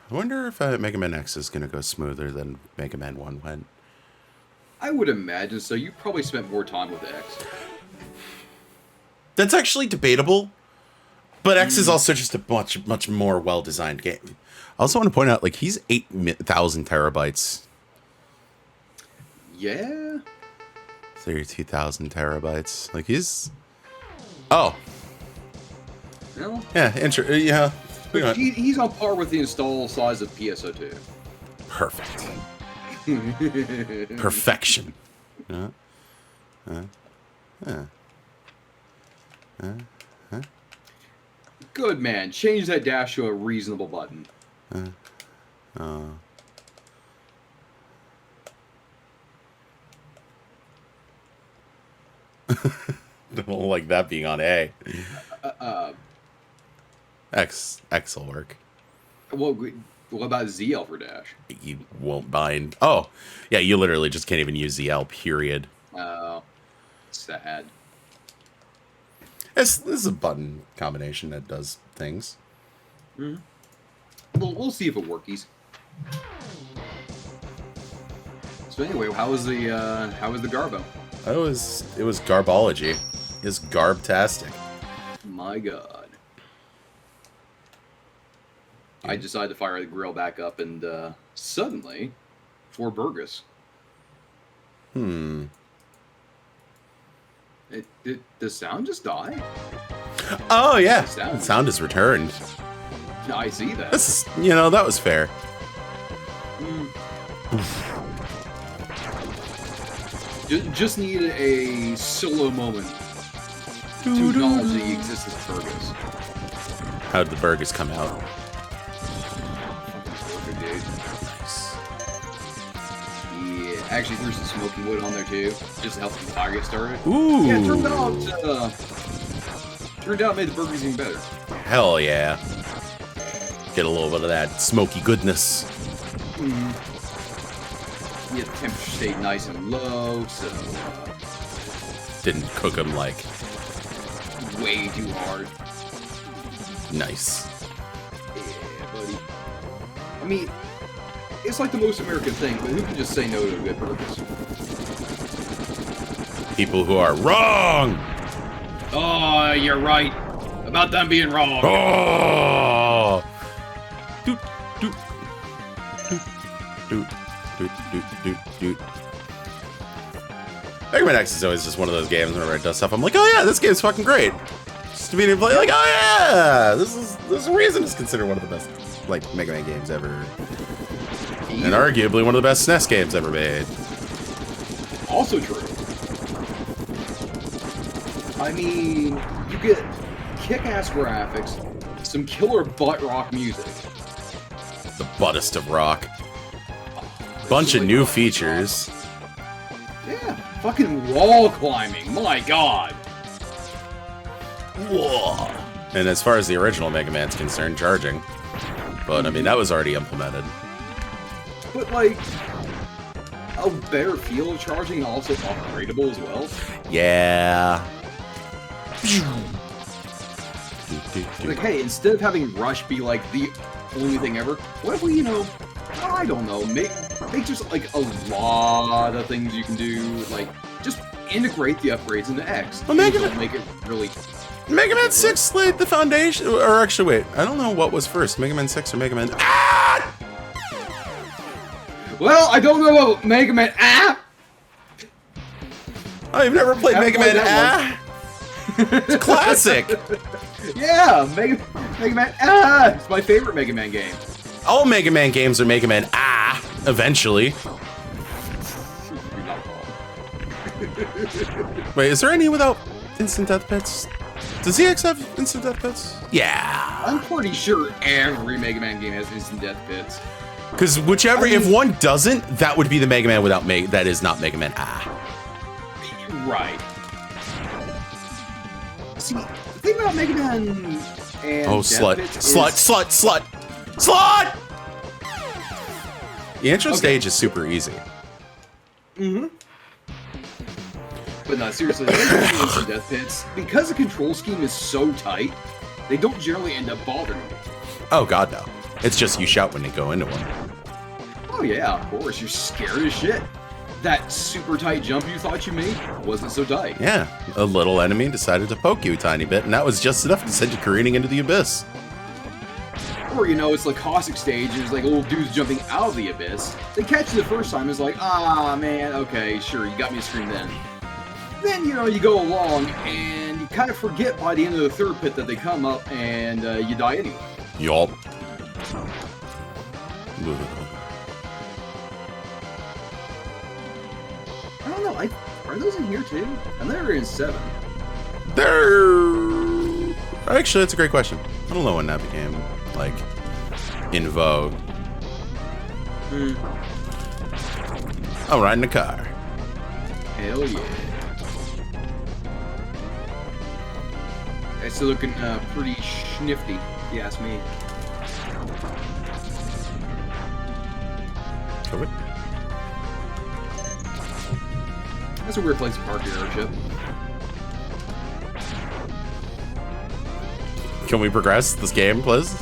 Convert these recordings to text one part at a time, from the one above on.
I wonder if Mega Man X is going to go smoother than Mega Man 1 went. I would imagine so. You probably spent more time with X. That's actually debatable, but X is also just a much more well-designed game. I also want to point out, like, he's 8,000 terabytes. Yeah? 32,000 terabytes. Like, he's... Oh. No? Yeah, yeah. He's on par with the install size of PSO2. Perfect. Perfection. Good man. Change that dash to a reasonable button. Don't like that being on A. X will work. Well, what about ZL for dash? You won't bind. Oh, yeah, you literally just can't even use ZL, period. Oh, sad. This is a button combination that does things. Mm-hmm. We'll see if it workies. So anyway, how was the Garbo? It was garbology. It was garbtastic. My God. I decided to fire the grill back up, and suddenly, 4 burgers. Did the sound just die? Oh yeah, the sound is returned. I see that. This is, that was fair. Just needed a solo moment to acknowledge the existence of burgers. How did the burgers come out? Actually threw some smoky wood on there too, just to help the fire get started. Ooh. Yeah, turned out it made the burgers even better. Hell yeah. Get a little bit of that smoky goodness. Yeah, the temperature stayed nice and low, so didn't cook them like way too hard. Nice. Yeah, buddy. I mean, it's like the most American thing, but who can just say no to a good burgers? People who are wrong! Oh, you're right. About them being wrong. Oh! Doot, doot. Doot, doot, doot, doot, doot, doot. Mega Man X is always just one of those games whenever it does stuff, I'm like, oh yeah, this game's fucking great. Just to be able to play, like, oh yeah! There's a reason it's considered one of the best, like, Mega Man games ever. And arguably one of the best SNES games ever made. Also true. I mean, you get kick-ass graphics, some killer butt rock music. The buttest of rock. Bunch of new features. Yeah, fucking wall climbing, my God. Whoa. And as far as the original Mega Man's concerned, charging. But, I mean, that was already implemented. But, like, a better feel of charging, also upgradable as well. Yeah. Like, hey, instead of having Rush be, like, the only thing ever, what if we, I don't know, make just, like, a lot of things you can do, like, just integrate the upgrades into X. Well, make it really... Mega Man 6 laid the foundation, or actually, wait, I don't know what was first, Mega Man 6 or Mega Man... Ah! Well, I don't know about Mega Man. Ah! Oh, you've never played Mega Man. Ah? It's a classic. Yeah, Mega Man. Ah! It's my favorite Mega Man game. All Mega Man games are Mega Man. Ah! Eventually. You're not wrong. Wait, is there any without instant death pits? Does EX have instant death pits? Yeah. I'm pretty sure every Mega Man game has instant death pits. Because if one doesn't, that would be the Mega Man without that is not Mega Man. Ah. Right. See, the thing about Mega Man and slut. The intro stage is super easy. Mm-hmm. But no, seriously, instant death pits, because the control scheme is so tight, they don't generally end up bothering me. Oh god, no. It's just you shout when they go into one. Oh yeah, of course. You're scared as shit. That super tight jump you thought you made wasn't so tight. Yeah, a little enemy decided to poke you a tiny bit, and that was just enough to send you careening into the abyss. Or, you know, it's like caustic stage, there's like little dudes jumping out of the abyss. They catch you the first time, it's like, ah, man, okay, sure, you got me a scream then. Then, you know, you go along, and you kind of forget by the end of the third pit that they come up, and you die anyway. Yup. I don't know, are those in here too? And they're in 7. Actually, that's a great question. I don't know when that became, like, in vogue. I'm riding a car. Hell yeah. It's looking pretty schnifty, if you ask me. Cool. That's a weird place to park your airship. Can we progress this game, please?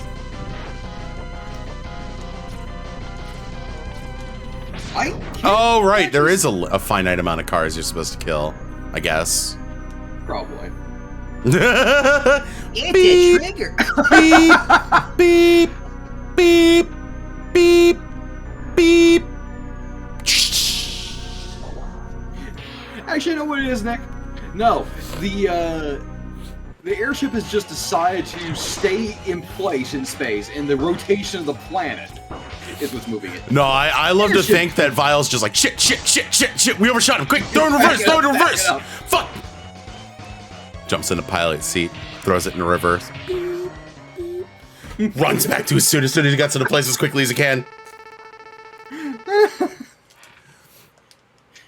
Oh, right. There is a finite amount of cars you're supposed to kill, I guess. Probably. It's a trigger. Beep, beep, beep, beep, beep. Actually, you know what it is, Nick? No, the airship has just decided to stay in place in space, and the rotation of the planet is what's moving it. No, I love to think that Vile's just like, shit, we overshot him, quick, throw it in reverse, fuck! Jumps in the pilot seat, throws it in reverse, runs back to as soon as he gets to the place as quickly as he can.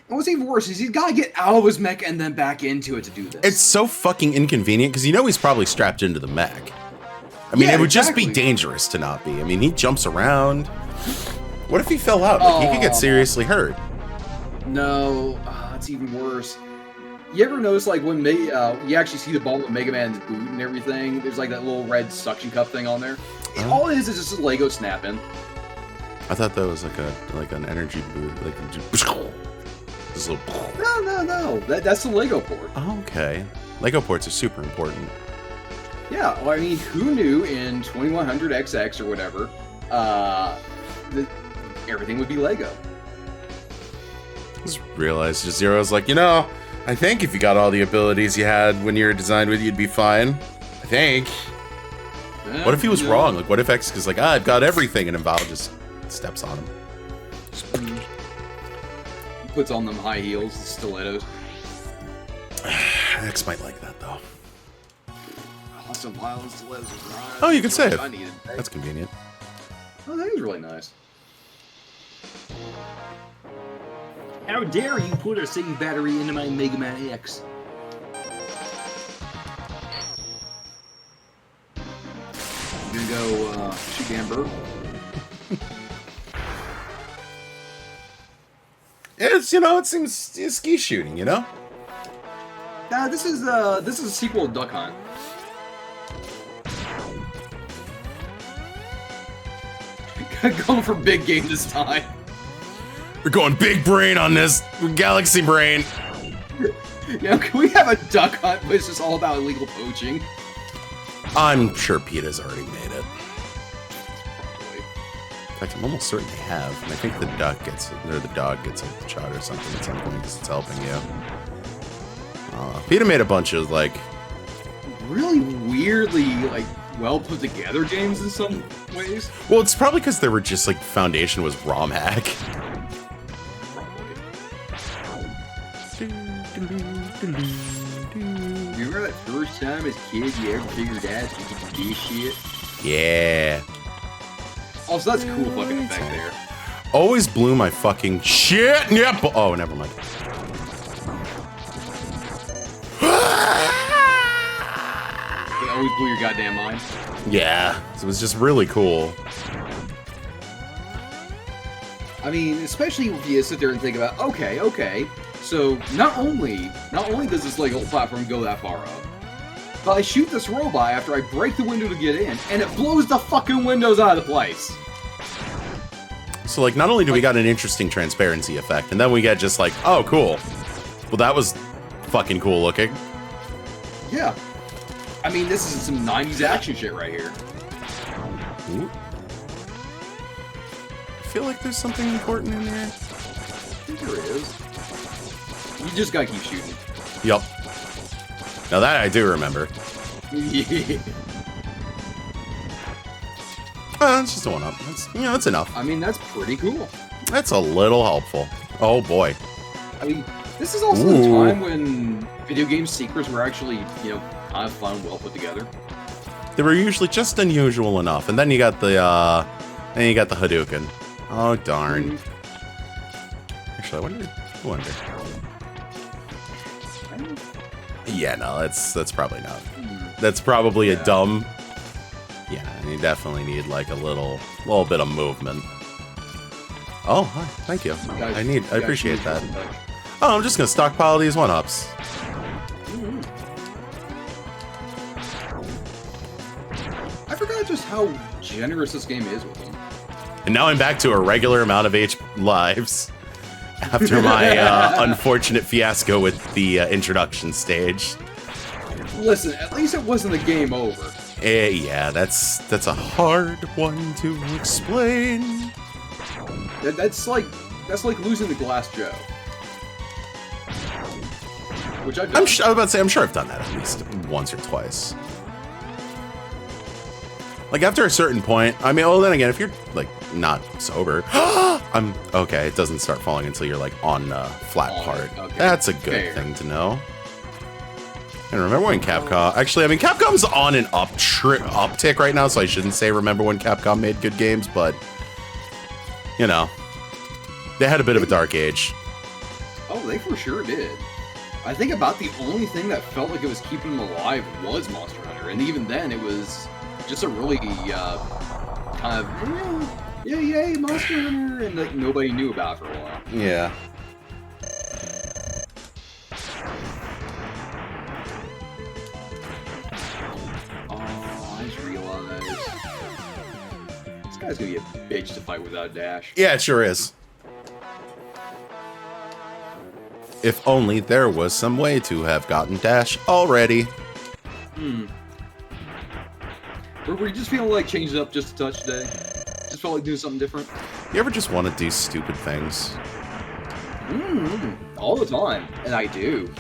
And what's even worse is he's got to get out of his mech and then back into it to do this. It's so fucking inconvenient because you know he's probably strapped into the mech. I mean, it would just be dangerous to not be. I mean, he jumps around. What if he fell out? Like, he could get seriously hurt. No, it's even worse. You ever notice, like, when you actually see the ball of Mega Man's boot and everything, there's like that little red suction cup thing on there? All it is just a Lego snap-in. I thought that was like an energy boot, like just a little... No. That's the Lego port. Oh, okay. Lego ports are super important. Yeah, well, I mean, who knew in 2100XX or whatever, everything would be Lego? Just realized Zero's like, you know, I think if you got all the abilities you had when you were designed with, you'd be fine. I think. What if he was wrong? Like, what if X is like, I've got everything, and then Val just steps on him. Puts on them high heels, stilettos. X might like that, though. Awesome violence stilettos. Oh, you can save. That's convenient. Oh, that is really nice. How dare you put a save battery into my Mega Man X? You gonna go shoot Amber? It's, you know, it seems ski shooting, you know? Nah, this is a sequel to Duck Hunt. Going for big game this time. We're going big brain on this. Galaxy brain. You know, can we have a Duck Hunt, but it's just all about illegal poaching? I'm sure PETA's already made it. In fact, I'm almost certain they have. And I think the dog gets a shot or something at some point because it's helping you. PETA made a bunch of, like... really weirdly, like, well put together games in some ways. Well, it's probably because they were just, like, foundation was ROM hack. You remember that first time as a kid you ever figured out you could do this shit? Yeah. Also, that's a cool fucking effect there. Always blew my fucking shit. Yep. Oh, never mind. It always blew your goddamn mind. Yeah, it was just really cool. I mean, especially if you sit there and think about, okay, so not only does this Lego platform go that far up, But I shoot this robot after I break the window to get in, and it blows the fucking windows out of the place. So, like, not only do we got an interesting transparency effect, and then we get just like, oh, cool. Well, that was fucking cool looking. Yeah. I mean, this is some 90s action shit right here. Ooh. I feel like there's something important in there. I think there is. You just gotta keep shooting. Yup. Now that I do remember. Yeah. It's just a one-up. That's enough. I mean, that's pretty cool. That's a little helpful. Oh, boy. I mean, this is also the time when video game secrets were actually, kind of fun, well put together. They were usually just unusual enough, and then you got the Hadouken. Oh, darn. Actually, I wonder. Yeah, no, that's probably not. That's probably a dumb. Yeah, you definitely need like a little bit of movement. Oh, hi, thank you. I appreciate that. Oh, I'm just gonna stockpile these one-ups. I forgot just how generous this game is with them. And now I'm back to a regular amount of lives after my unfortunate fiasco with the introduction stage. Listen, at least it wasn't a game over. Yeah, that's a hard one to explain. That's like losing the Glass Joe. Which I've done. I was about to say, I'm sure I've done that at least once or twice. Like, after a certain point, I mean, well, then again, if you're, like, not sober, okay, it doesn't start falling until you're, like, on the flat part. Okay. That's a good thing to know. And remember when Capcom... Actually, I mean, Capcom's on an uptick right now, so I shouldn't say remember when Capcom made good games, but, they had a bit of a dark age. Oh, they for sure did. I think about the only thing that felt like it was keeping them alive was Monster Hunter, and even then, it was just a really kind of yay Monster Hunter, and like nobody knew about it for a while. Yeah. Oh, I just realized this guy's gonna be a bitch to fight without dash. Yeah, it sure is. If only there was some way to have gotten dash already. Were you just feeling like changing it up just a touch today? Just felt like doing something different? You ever just want to do stupid things? All the time, and I do.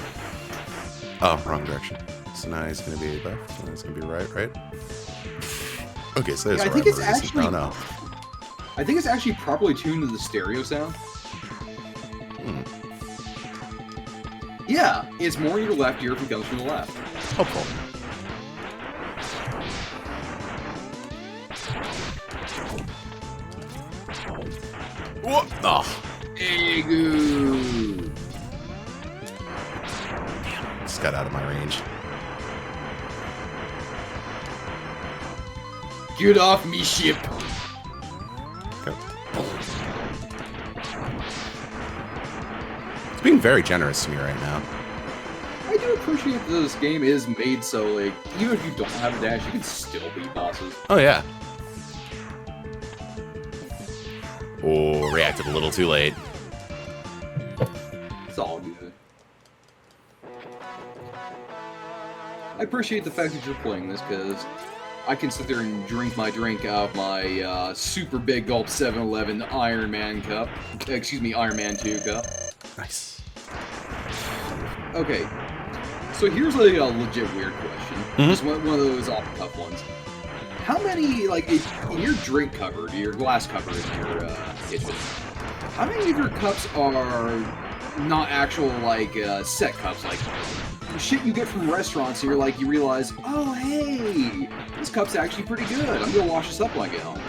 Oh, wrong direction. So now he's going to be left, and it's going to be right? Okay, so there's I think it's actually... Oh, no. I think it's actually properly tuned to the stereo sound. Yeah, it's more your left ear if it comes from the left. Helpful. What? Oh. Egu. Damn, just got out of my range. Get off me ship. Okay. It's being very generous to me right now. I do appreciate that this game is made so, like, even if you don't have a dash, you can still beat bosses. Oh, yeah. Oh, reacted a little too late. It's all good. I appreciate the fact that you're playing this, because I can sit there and drink my drink out of my super big gulp 7-Eleven Iron Man cup. Excuse me, Iron Man 2 cup. Nice. Okay, so here's a legit weird question. Just one of those off-the-cuff ones. How many, like, in your drink cupboard, your glass cupboard in your kitchen, how many of your cups are not actual, like, set cups, like shit you get from restaurants and you realize, oh, hey, this cup's actually pretty good. I'm gonna wash this up when I get home.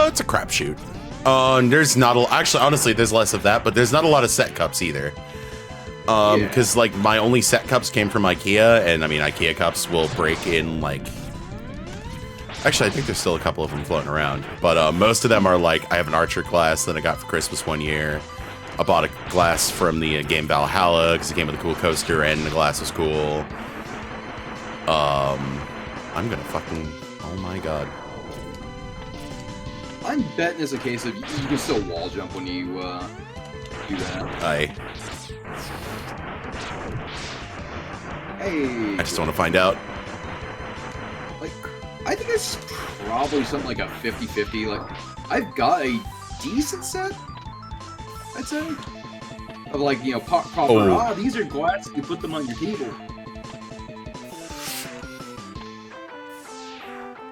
It's a crapshoot. There's not actually, honestly, there's less of that, but there's not a lot of set cups either. Because, like, my only set cups came from IKEA, and, I mean, IKEA cups will break in, like... Actually, I think there's still a couple of them floating around, but most of them are, like, I have an Archer glass that I got for Christmas one year. I bought a glass from the game Valhalla, because it came with a cool coaster, and the glass was cool. I'm gonna fucking... Oh my god. I'm betting it's a case of you can still wall jump when you do that. Hey. I just want to find out. Like, I think it's probably something like a 50-50. Like, I've got a decent set, I'd say, of like, you know, proper, these are glass, you put them on your table.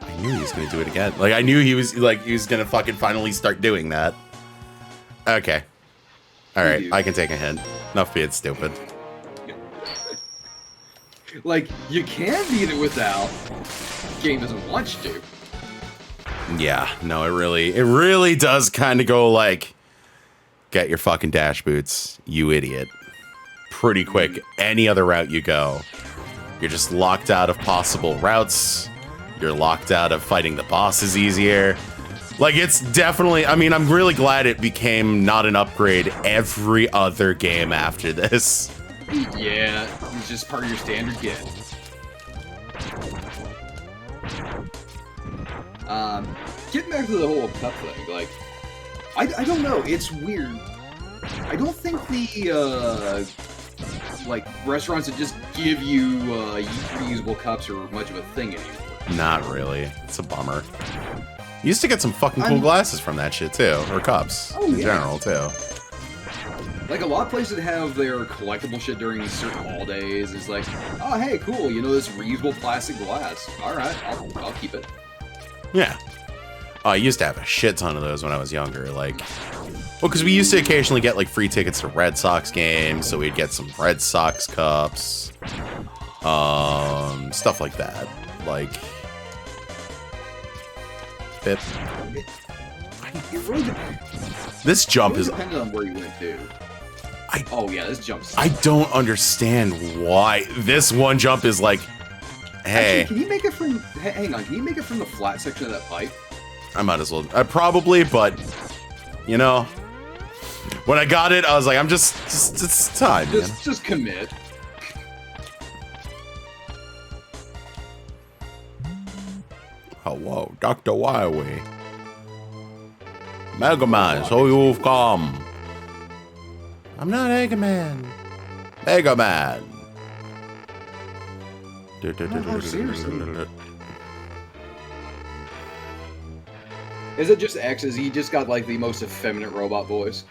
I knew he was gonna do it again. Like, I knew he was gonna fucking finally start doing that. Okay. Alright, I can take a hint. Enough being stupid. Like, you can beat it without. The game doesn't want you to. Yeah, no, it really does kind of go like, get your fucking dash boots, you idiot. Pretty quick. Any other route you go, you're just locked out of possible routes. You're locked out of fighting the bosses easier. Like, it's definitely, I mean, I'm really glad it became not an upgrade every other game after this. Yeah, it's just part of your standard kit. Getting back to the whole cup thing, like, I don't know, it's weird. I don't think the, like, restaurants that just give you, reusable cups are much of a thing anymore. Not really. It's a bummer. You used to get some fucking cool glasses from that shit, too. Or cups, in general, too. Like, a lot of places that have their collectible shit during certain holidays is like, oh, hey, cool, you know, this reusable plastic glass. Alright, I'll keep it. Yeah. I used to have a shit ton of those when I was younger, like... Well, because we used to occasionally get, like, free tickets to Red Sox games, so we'd get some Red Sox cups. Stuff like that. Like... It really depends. This jump is... dependent on where you went to. Oh, yeah, this jump's... I don't understand why this one jump is like... Hey... Actually, can you make it from... Hang on, can you make it from the flat section of that pipe? I might as well... probably, but... You know... When I got it, I was like, I'm just it's time, man. Just commit. Hello, Dr. Wiley. Mega Man, so you've come. I'm not Mega Man. Mega Man. Oh, seriously. Is it just X? Is he just got like the most effeminate robot voice?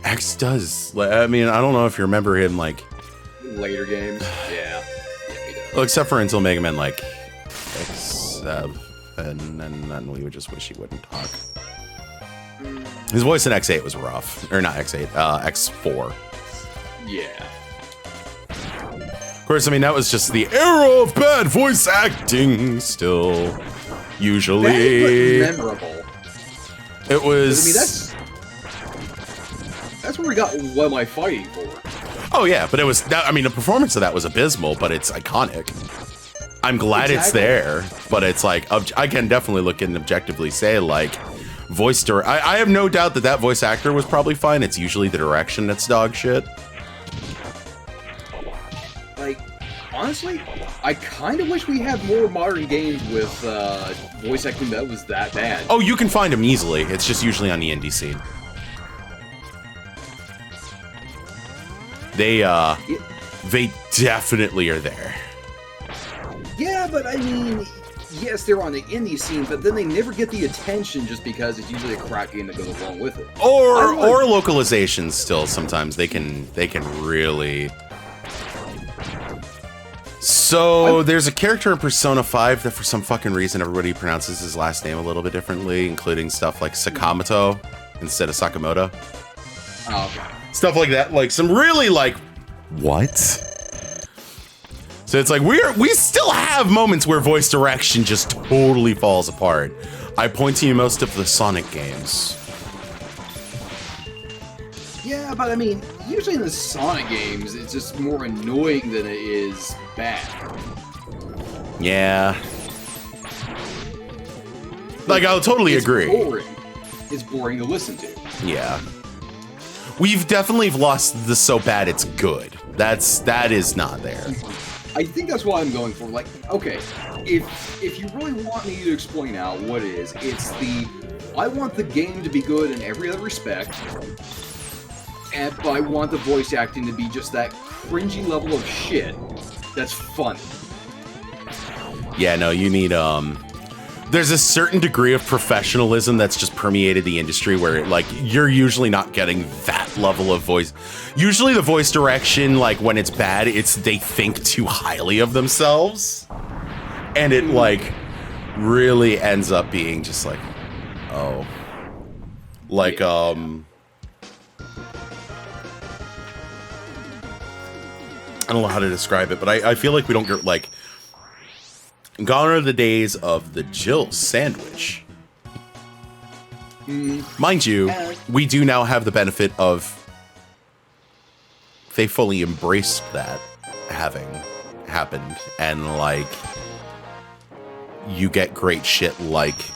X does. I mean, I don't know if you remember him like later games. Yeah, he does. Well, except for until Mega Man like X7, and then we would just wish he wouldn't talk. His voice in X8 was rough, or not X8, X4. Yeah. Of course, I mean that was just the era of bad voice acting. Still, usually memorable. It was. I mean, that's where we got "What Am I Fighting For?" Oh yeah, but it was. I mean, the performance of that was abysmal, but it's iconic. I'm glad it's there, but it's like I can definitely look and objectively say like voice director. I have no doubt that voice actor was probably fine. It's usually the direction that's dog shit. Like, honestly, I kind of wish we had more modern games with voice acting that was that bad. Oh, you can find them easily. It's just usually on the indie scene. They definitely are there. Yeah, but I mean, yes, they're on the indie scene, but then they never get the attention just because it's usually a crap game that goes along with it. Or localizations still sometimes they can really. So there's a character in Persona 5 that for some fucking reason everybody pronounces his last name a little bit differently, including stuff like Sakamoto instead of Sakamoto. Oh, okay. Stuff like that, like some really like what? So it's like we still have moments where voice direction just totally falls apart. I point to you most of the Sonic games. Yeah, but I mean, usually in the Sonic games, it's just more annoying than it is bad. Yeah. Like, I'll totally agree. Boring. It's boring to listen to. Yeah. We've definitely lost the so bad it's good. That is not there. I think that's what I'm going for. Like, okay, if you really want me to explain out what it is, it's I want the game to be good in every other respect, but I want the voice acting to be just that cringy level of shit that's fun. Yeah, no, you need, there's a certain degree of professionalism that's just permeated the industry where, like, you're usually not getting that level of voice. Usually the voice direction, like, when it's bad, they think too highly of themselves. And it, like, really ends up being just like, oh. Like, I don't know how to describe it, but I feel like we don't get, like, gone are the days of the Jill sandwich. Mind you, we do now have the benefit of they fully embraced that having happened, and like you get great shit like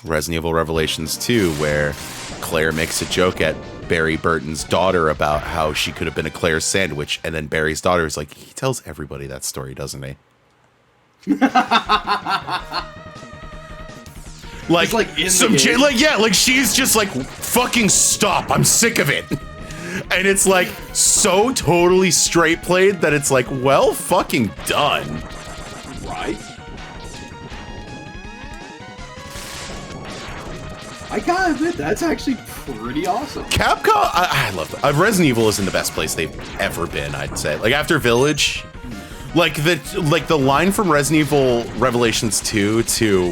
Resident Evil Revelations 2, where Claire makes a joke at Barry Burton's daughter about how she could have been a Claire's sandwich, and then Barry's daughter is like, he tells everybody that story, doesn't he? Like she's just like, fucking stop, I'm sick of it. And it's like so totally straight played that it's like, well, fucking done. Right? I gotta admit, that's actually pretty awesome. Capcom, I love that. Resident Evil isn't the best place they've ever been, I'd say. Like after Village, like the line from Resident Evil Revelations 2 to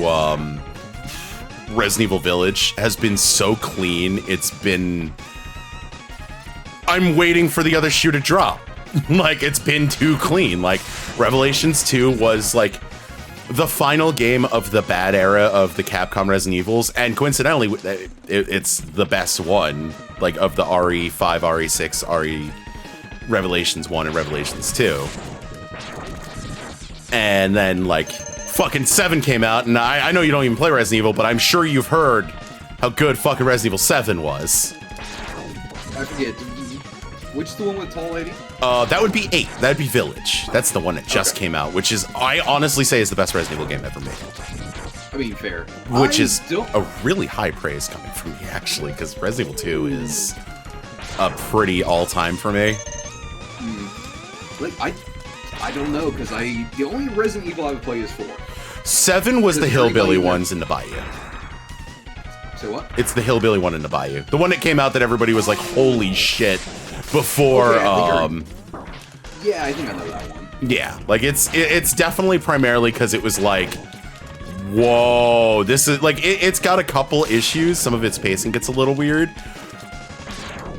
Resident Evil Village has been so clean. It's been, I'm waiting for the other shoe to drop. Like it's been too clean. Like Revelations 2 was like the final game of the bad era of the Capcom Resident Evils, and coincidentally, it's the best one, like of the RE5, RE6, RE Revelations 1 and Revelations 2. And then like fucking 7 came out, and I know you don't even play Resident Evil, but I'm sure you've heard how good fucking Resident Evil 7 was. I forget. Which is the one with Tall Lady? That would be 8. That'd be Village. That's the one that just came out, which is, I honestly say, is the best Resident Evil game ever made. I mean, fair. Which is a really high praise coming from me, actually, because Resident Evil 2 is a pretty all-time for me. Like, I don't know, because the only Resident Evil I've played is 4. 7 was the hillbilly ones in the Bayou. Say what? It's the hillbilly one in the Bayou. The one that came out that everybody was like, holy shit, before, yeah, I think I know that one. Yeah, like it's definitely primarily because it was like, whoa, this is like, it's got a couple issues. Some of its pacing gets a little weird,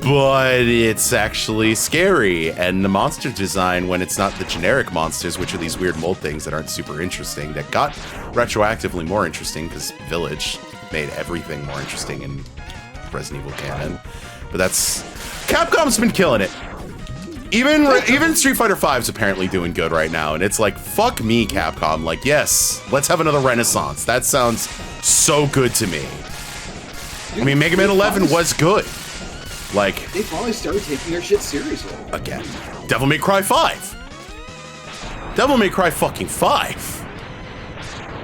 but it's actually scary. And the monster design, when it's not the generic monsters, which are these weird mold things that aren't super interesting, that got retroactively more interesting because Village made everything more interesting in Resident Evil canon. But that's, Capcom's been killing it. Even Street Fighter V's apparently doing good right now, and it's like, fuck me, Capcom. Like, yes, let's have another renaissance. That sounds so good to me. I mean, Mega Man 11 was good. Like, they finally started taking their shit seriously. Again, Devil May Cry 5. Devil May Cry fucking 5.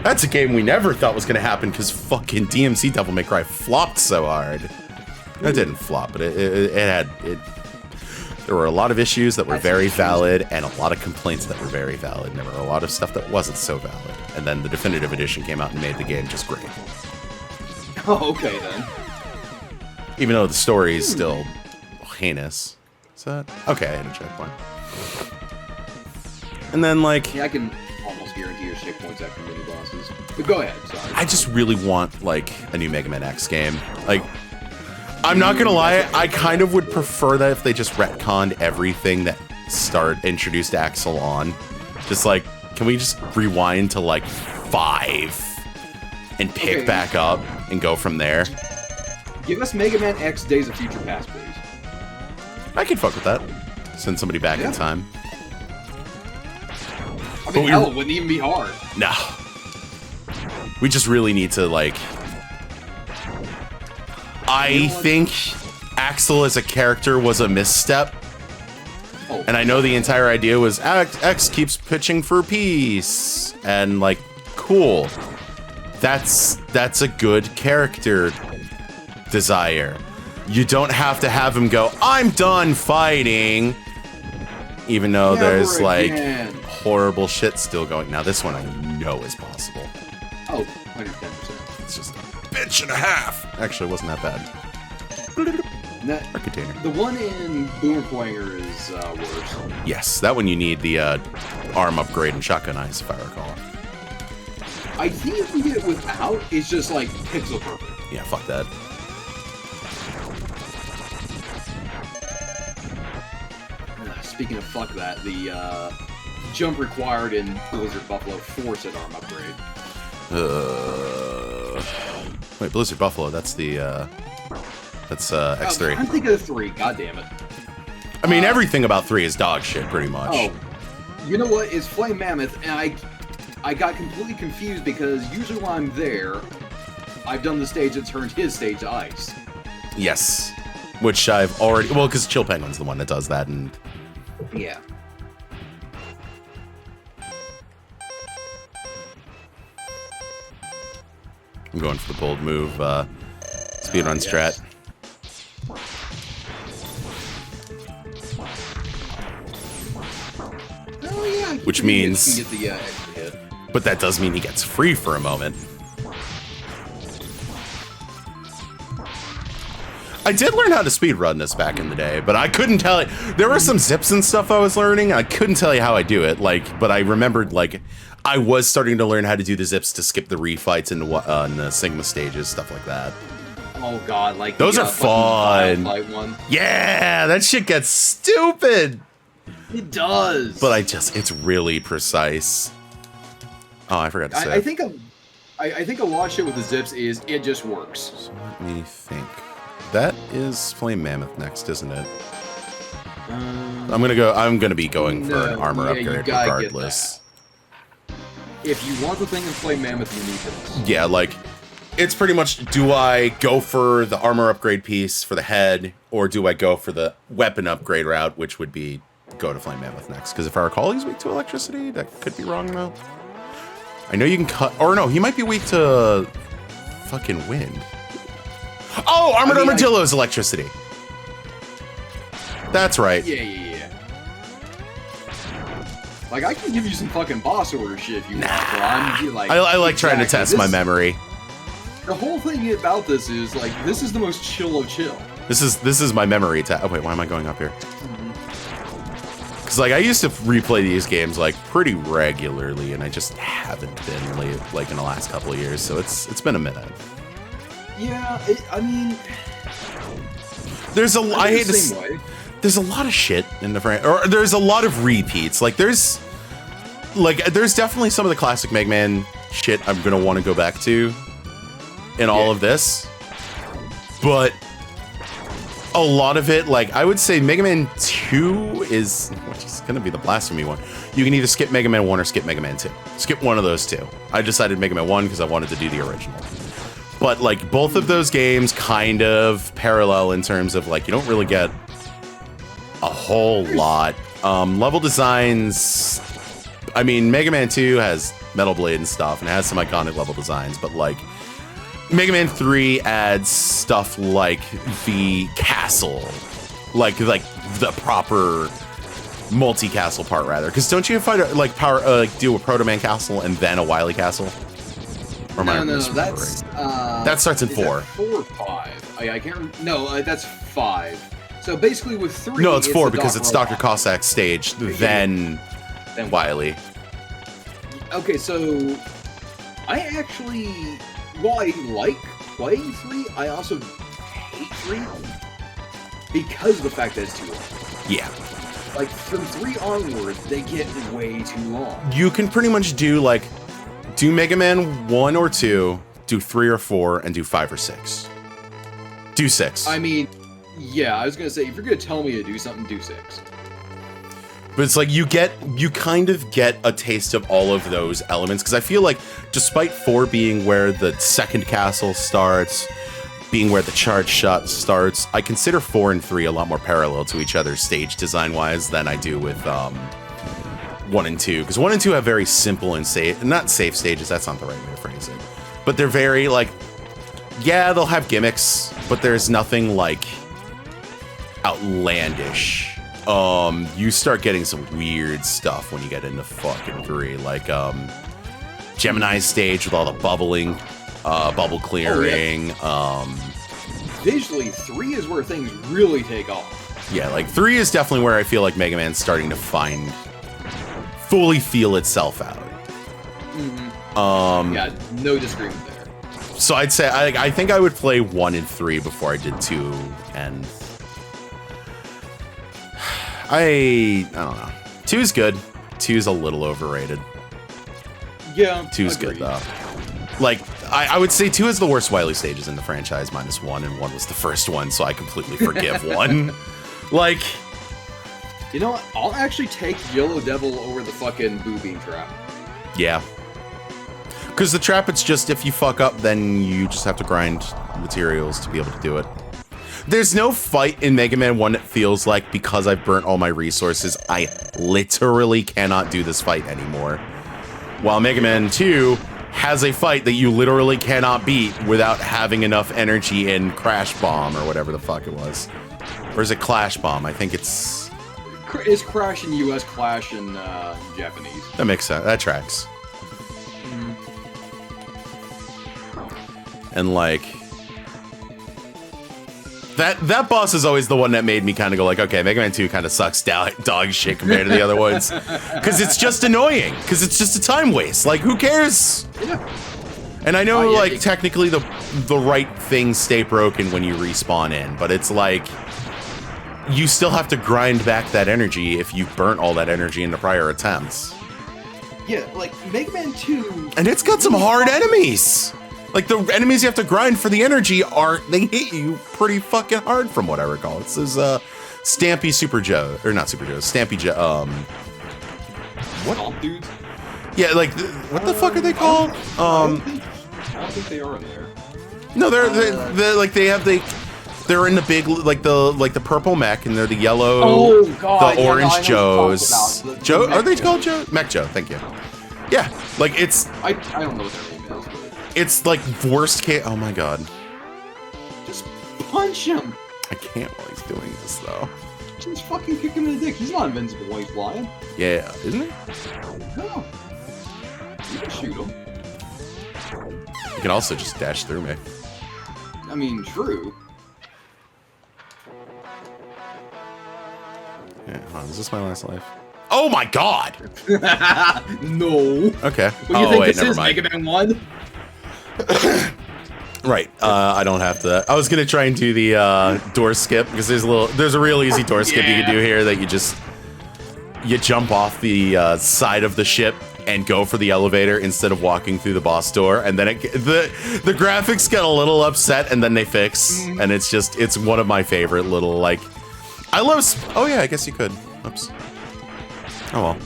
That's a game we never thought was gonna happen because fucking DMC Devil May Cry flopped so hard. It didn't flop, but there were a lot of issues that were very valid and a lot of complaints that were very valid, and there were a lot of stuff that wasn't so valid. And then the definitive edition came out and made the game just great. Oh, okay then. Even though the story is still heinous. Is that? Okay, I had a checkpoint. And then, like, yeah, I can almost guarantee your checkpoints after mini bosses. But go ahead, sorry. I just really want, like, a new Mega Man X game. Like, I'm not gonna lie, I kind of would prefer that if they just retconned everything that introduced Axel on. Just like, can we just rewind to like 5 and pick back up and go from there? Give us Mega Man X Days of Future Past, please. I could fuck with that. Send somebody back in time. I mean, hell, it wouldn't even be hard. No. We just really need to, like... I think Axel as a character was a misstep. Oh. And I know the entire idea was X keeps pitching for peace, and like, cool. That's a good character desire. You don't have to have him go, I'm done fighting, even though there's like horrible shit still going. Now this one I know is possible. Oh, 110%. It's just a bitch and a half. Actually, it wasn't that bad. Our container. The one in Boomerpoinger is worse. Yes, that one you need the arm upgrade and shotgun eyes, if I recall. I think if you get it without, it's just like pixel perfect. Yeah, fuck that. Speaking of fuck that, the jump required in Blizzard Buffalo 4 said arm upgrade. Wait, Blizzard Buffalo, that's the, X3. I'm thinking of 3, god damn it. I mean, everything about 3 is dog shit, pretty much. Oh, you know what? It's Flame Mammoth, and I got completely confused because usually when I'm there, I've done the stage that turned his stage to ice. Yes. Which I've already... Well, because Chill Penguin's the one that does that, and... Yeah. I'm going for the bold move, speedrun strat. Oh, yeah. Which means... You can get the extra hit. But that does mean he gets free for a moment. I did learn how to speedrun this back in the day, but I couldn't tell you. There were some zips and stuff I was learning. I couldn't tell you how I do it, like, but I remembered, like, I was starting to learn how to do the zips to skip the refights and the Sigma stages, stuff like that. Oh god, like those are fun. One. Yeah, that shit gets stupid. It does. But it's really precise. Oh, I forgot to say. I think a lot of shit with the zips is it just works. So let me think. That is Flame Mammoth next, isn't it? I'm gonna be going for an armor upgrade regardless. If you want the thing in Flame Mammoth, you need this. Yeah, like, it's pretty much, do I go for the armor upgrade piece for the head, or do I go for the weapon upgrade route, which would be go to Flame Mammoth next? Because if I recall, he's weak to electricity. That could be wrong, though. I know you can cut, or no, he might be weak to fucking wind. Oh, Armored Armadillo is electricity. That's right. Yeah. Like, I can give you some fucking boss order shit if you want, but I'm like... I like trying to test my memory. The whole thing about this is, like, this is the most chill of chill. This is my memory test. Oh, wait, why am I going up here? Because, like, I used to replay these games, like, pretty regularly, and I just haven't been, like, in the last couple of years, so it's been a minute. Yeah, I mean... There's a lot of shit in the frame, or there's a lot of repeats. Like there's definitely some of the classic Mega Man shit I'm gonna want to go back to in all of this, but a lot of it, like I would say Mega Man 2 is, which is gonna be the blasphemy one. You can either skip Mega Man 1 or skip Mega Man 2. Skip one of those two. I decided Mega Man 1 because I wanted to do the original. But like both of those games kind of parallel in terms of like you don't really get a whole lot. Level designs, I mean, Mega Man 2 has Metal Blade and stuff, and it has some iconic level designs, but like, Mega Man 3 adds stuff like the castle, like the proper multi-castle part, rather. Because don't you fight do a Proto Man castle and then a Wily castle? Or no, that's that starts in 4. 4 or 5? I can't. No, that's 5. So basically, with 3, no, it's 4 because it's Dr. Cossack's stage, then Wily. Okay, so I actually, while I like playing 3, I also hate 3 because of the fact that it's too long. Yeah. Like from 3 onward, they get way too long. You can pretty much do Mega Man 1 or 2, do 3 or 4, and do 5 or 6. Do 6. I mean, yeah, I was gonna say, if you're gonna tell me to do something, do 6. But it's like you kind of get a taste of all of those elements, because I feel like despite 4 being where the second castle starts, being where the charge shot starts. I consider 4 and 3 a lot more parallel to each other stage design-wise than I do with 1 and 2. Because 1 and 2 have very simple and safe, not safe stages, that's not the right way to phrase it. But they're very, like, yeah, they'll have gimmicks, but there's nothing, like, outlandish. You start getting some weird stuff when you get into fucking 3, like Gemini's stage with all the bubbling, bubble clearing. Visually, 3 is where things really take off. Yeah, like 3 is definitely where I feel like Mega Man's starting to fully feel itself out. Yeah, no disagreement there. So I'd say I think I would play 1 and 3 before I did 2, and I don't know. 2 is good. 2 is a little overrated. Yeah, 2 is good though. Like I would say 2 is the worst Wily stages in the franchise, minus 1, and 1 was the first one, so I completely forgive 1. Like, you know what? I'll actually take Yellow Devil over the fucking Boo Beam Trap. Yeah. Because the trap, it's just if you fuck up, then you just have to grind materials to be able to do it. There's no fight in Mega Man 1 that feels like, because I've burnt all my resources, I literally cannot do this fight anymore. While Mega Man 2 has a fight that you literally cannot beat without having enough energy in Crash Bomb or whatever the fuck it was. Or is it Clash Bomb? I think it's Crash in US, Clash in Japanese. That makes sense. That tracks. And like that boss is always the one that made me kind of go like, okay, Mega Man 2 kind of sucks dog shit compared to the other ones. Because it's just annoying. Because it's just a time waste. Like, who cares? Yeah. And I know, like, technically the right things stay broken when you respawn in. But it's like, you still have to grind back that energy if you burnt all that energy in the prior attempts. Yeah, like, Mega Man 2... And it's got some hard enemies! Like, the enemies you have to grind for the energy they hit you pretty fucking hard from what I recall. It's this, Stampy Super Joe, or not Super Joe, Stampy Joe, what? Stomp dudes? Yeah, like, what the fuck are they called? I don't think they are there. No, they're in the big, like the purple mech, and they're the yellow, the orange Joes. Joe, are they called Joe? Mech Joe, thank you. Yeah, like, it's... I don't know what their name is, but... It's like worst case. Oh my god. Just punch him. I can't while he's doing this though. Just fucking kick him in the dick. He's not invincible while he's flying. Yeah, isn't he? No. You can shoot him. You can also just dash through me. I mean, true. Yeah, hold on, is this my last life? Oh my god! No. Okay. Well, you think this is Mega Man 1? Right. I don't have to. I was gonna try and do the door skip because there's a real easy door skip you can do here that you jump off the side of the ship and go for the elevator instead of walking through the boss door, and then the graphics get a little upset and then they fix, and it's one of my favorite little, like, I love. Oh yeah, I guess you could. Oops. Oh well,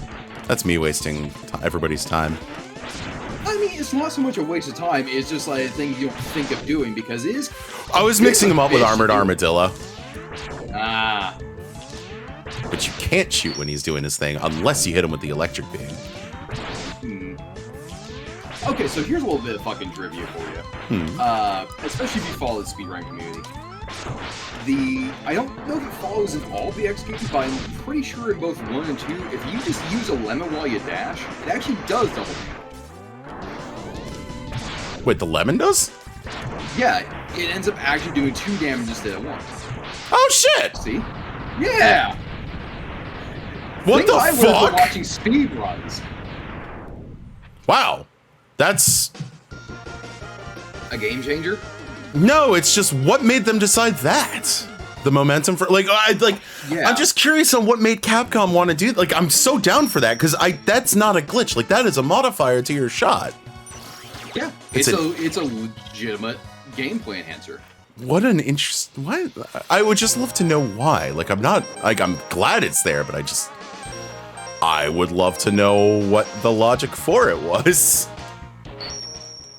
that's me wasting everybody's time. I mean, it's not so much a waste of time, it's just like a thing you don't think of doing, because it is... I was mixing him up with Armored Armadillo. Ah. But you can't shoot when he's doing his thing, unless you hit him with the electric beam. Okay, so here's a little bit of fucking trivia for you. Especially if you follow the speedrun community. I don't know if it follows in all the executions, but I'm pretty sure in both 1 and 2, if you just use a lemon while you dash, it actually does double damage. Wait, the lemon does? Yeah, it ends up actually doing 2 damage instead of 1. Oh shit! See? Yeah! What the fuck? Watching speed runs. Wow. That's... a game changer? No, it's just what made them decide that? The momentum for, like, I'm just curious on what made Capcom want to do. Like, I'm so down for that because that's not a glitch. Like, that is a modifier to your shot. Yeah, it's a legitimate gameplay enhancer. What an interest! Why? I would just love to know why. Like, I'm glad it's there, but I would love to know what the logic for it was.